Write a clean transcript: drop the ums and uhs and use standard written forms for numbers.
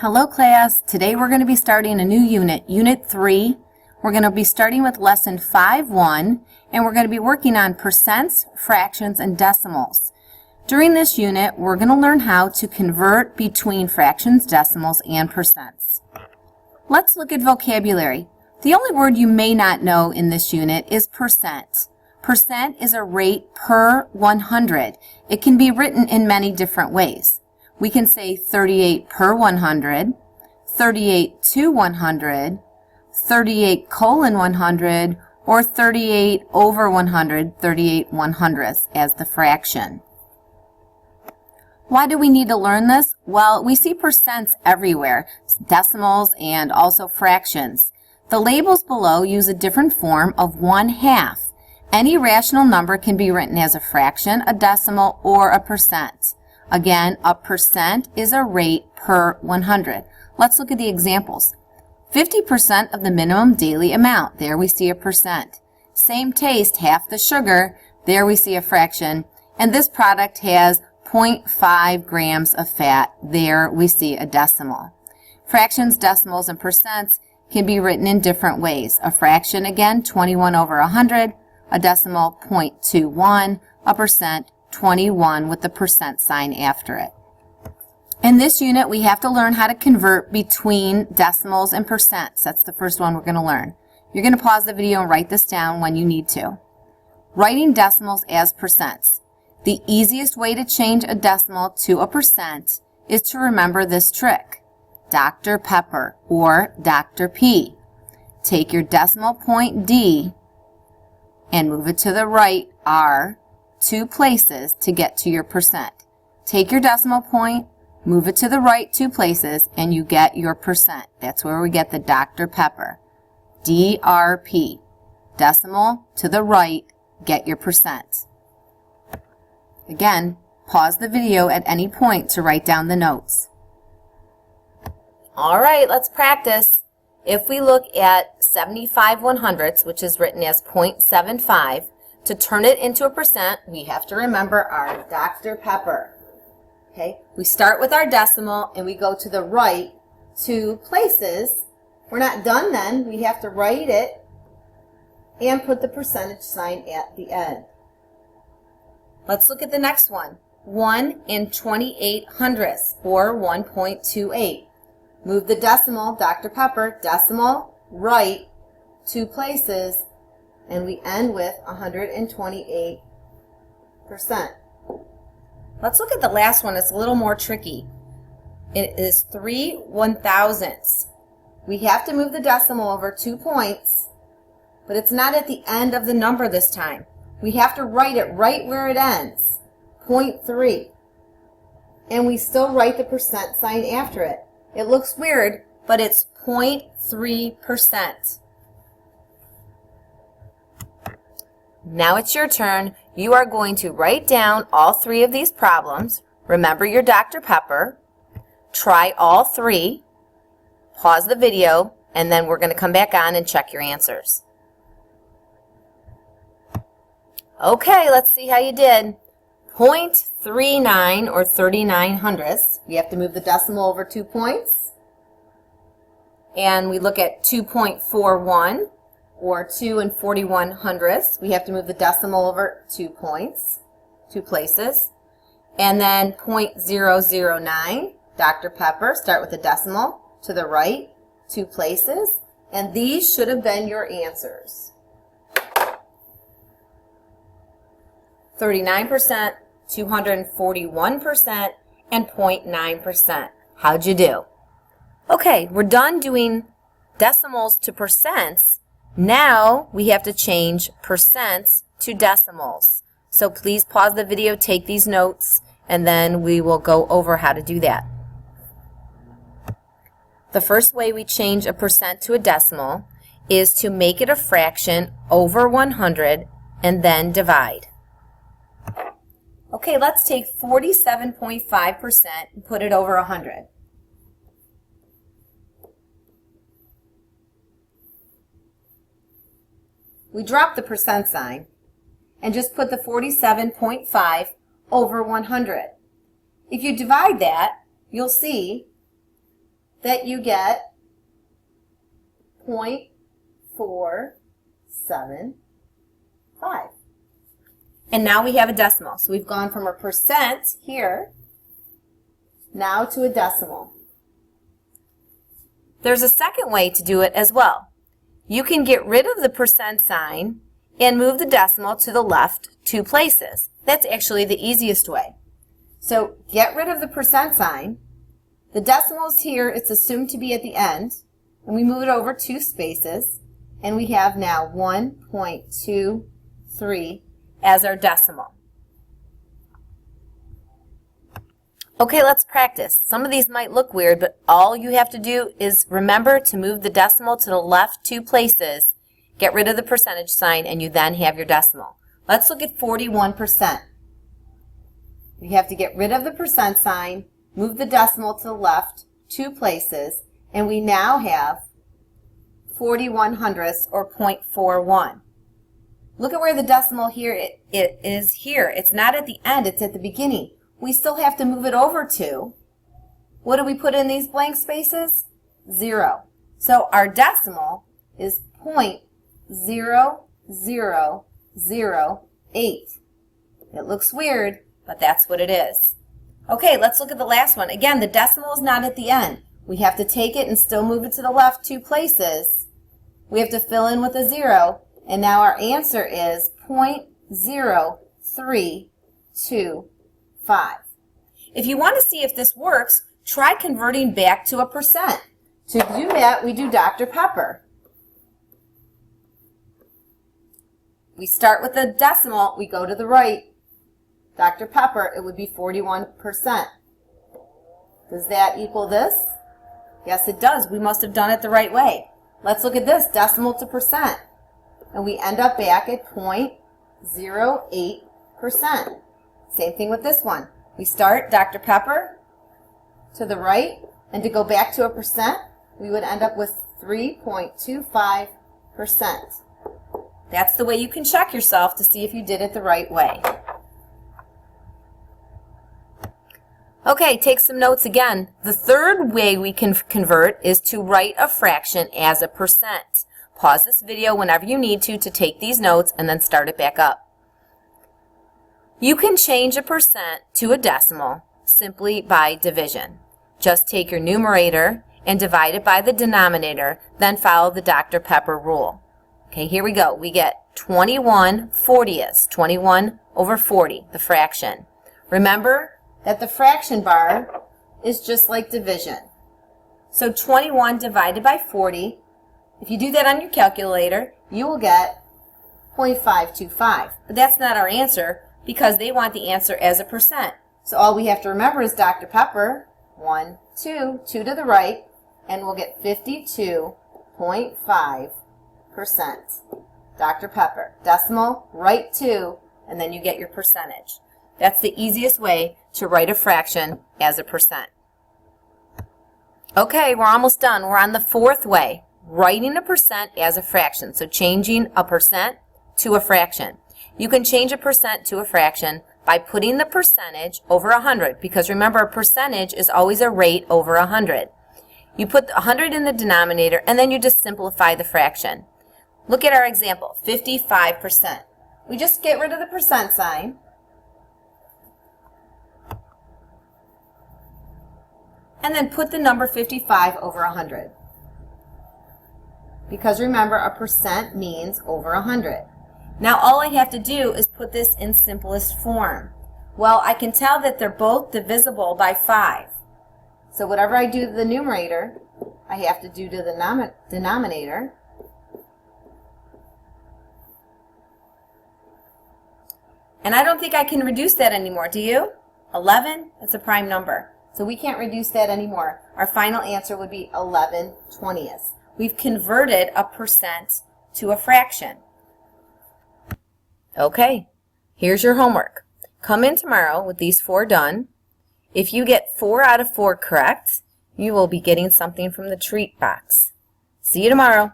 Hello class, today we're going to be starting a new unit, Unit 3. We're going to be starting with Lesson 5.1 and we're going to be working on percents, fractions, and decimals. During this unit, we're going to learn how to convert between fractions, decimals, and percents. Let's look at vocabulary. The only word you may not know in this unit is percent. Percent is a rate per 100. It can be written in many different ways. We can say 38 per 100, 38 to 100, 38 colon 100, or 38 over 100, 38 100ths as the fraction. Why do we need to learn this? Well, we see percents everywhere, decimals and also fractions. The labels below use a different form of 1/2. Any rational number can be written as a fraction, a decimal, or a percent. Again, a percent is a rate per 100. Let's look at the examples. 50% of the minimum daily amount. There we see a percent. Same taste, half the sugar. There we see a fraction. And this product has 0.5 grams of fat. There we see a decimal. Fractions, decimals, and percents can be written in different ways. A fraction, again, 21 over 100. A decimal, 0.21. A percent, 21 with the percent sign after it. In this unit, we have to learn how to convert between decimals and percents. That's the first one we're going to learn. You're going to pause the video and write this down when you need to. Writing decimals as percents. The easiest way to change a decimal to a percent is to remember this trick. Dr. Pepper or Dr. P. Take your decimal point D and move it to the right R 2 places to get to your percent. Take your decimal point, move it to the right 2 places, and you get your percent. That's where we get the Dr. Pepper. DRP. Decimal to the right, get your percent. Again, pause the video at any point to write down the notes. All right, let's practice. If we look at 75 100ths, which is written as 0.75, to turn it into a percent, we have to remember our Dr. Pepper. Okay, we start with our decimal and we go to the right 2 places. We're not done then. We have to write it and put the percentage sign at the end. Let's look at the next one. 1 and 28 hundredths, or 1.28. Move the decimal, Dr. Pepper, decimal, right 2 places, and we end with 128%. Let's look at the last one. It's a little more tricky. It is 3 1,000ths. We have to move the decimal over 2 points, but it's not at the end of the number this time. We have to write it right where it ends, 0.3. And we still write the percent sign after it. It looks weird, but it's 0.3%. Now it's your turn. You are going to write down all 3 of these problems. Remember your Dr. Pepper. Try all 3. Pause the video, and then we're going to come back on and check your answers. Okay, let's see how you did. 0.39 or 39 hundredths. We have to move the decimal over 2 points. And we look at 2.41. or 2 and 41 hundredths. We have to move the decimal over 2 points, 2 places. And then 0.009, Dr. Pepper, start with the decimal to the right, 2 places. And these should have been your answers. 39%, 241%, and 0.9%. How'd you do? Okay, we're done doing decimals to percents. Now we have to change percents to decimals. So please pause the video, take these notes, and then we will go over how to do that. The first way we change a percent to a decimal is to make it a fraction over 100 and then divide. Okay, let's take 47.5% and put it over 100. We drop the percent sign and just put the 47.5 over 100. If you divide that, you'll see that you get 0.475. And now we have a decimal. So we've gone from a percent here now to a decimal. There's a second way to do it as well. You can get rid of the percent sign and move the decimal to the left 2 places. That's actually the easiest way. So get rid of the percent sign. The decimal is here. It's assumed to be at the end. And we move it over 2 spaces. And we have now 1.23 as our decimal. Okay, let's practice. Some of these might look weird, but all you have to do is remember to move the decimal to the left 2 places, get rid of the percentage sign, and you then have your decimal. Let's look at 41%. We have to get rid of the percent sign, move the decimal to the left 2 places, and we now have 41 hundredths, or 0.41. Look at where the decimal here it is here. It's not at the end, it's at the beginning. We still have to move it over to, what do we put in these blank spaces? 0. So our decimal is 0.0008. It looks weird, but that's what it is. Okay, let's look at the last one. Again, the decimal is not at the end. We have to take it and still move it to the left 2 places. We have to fill in with a 0, and now our answer is 0.0325. If you want to see if this works, try converting back to a percent. To do that, we do Dr. Pepper. We start with the decimal, we go to the right. Dr. Pepper, it would be 41%. Does that equal this? Yes, it does. We must have done it the right way. Let's look at this, decimal to percent. And we end up back at 0.08%. Same thing with this one. We start Dr. Pepper to the right, and to go back to a percent, we would end up with 3.25%. That's the way you can check yourself to see if you did it the right way. Okay, take some notes again. The third way we can convert is to write a fraction as a percent. Pause this video whenever you need to take these notes and then start it back up. You can change a percent to a decimal simply by division. Just take your numerator and divide it by the denominator, then follow the Dr. Pepper rule. Okay, here we go. We get 21/40ths, 21 over 40, the fraction. Remember that the fraction bar is just like division. So 21 divided by 40, if you do that on your calculator, you will get 0.525. But that's not our answer because they want the answer as a percent. So all we have to remember is Dr. Pepper, 1, 2, 2 to the right, and we'll get 52.5%. Dr. Pepper, decimal, right 2, and then you get your percentage. That's the easiest way to write a fraction as a percent. Okay, we're almost done. We're on the fourth way, writing a percent as a fraction. So changing a percent to a fraction. You can change a percent to a fraction by putting the percentage over 100, because remember, a percentage is always a rate over 100. You put 100 in the denominator, and then you just simplify the fraction. Look at our example, 55%. We just get rid of the percent sign, and then put the number 55 over 100. Because remember, a percent means over 100. Now all I have to do is put this in simplest form. Well, I can tell that they're both divisible by 5. So whatever I do to the numerator, I have to do to the denominator. And I don't think I can reduce that anymore, do you? 11, that's a prime number. So we can't reduce that anymore. Our final answer would be 11/20. We've converted a percent to a fraction. Okay, here's your homework. Come in tomorrow with these 4 done. If you get 4 out of 4 correct, you will be getting something from the treat box. See you tomorrow.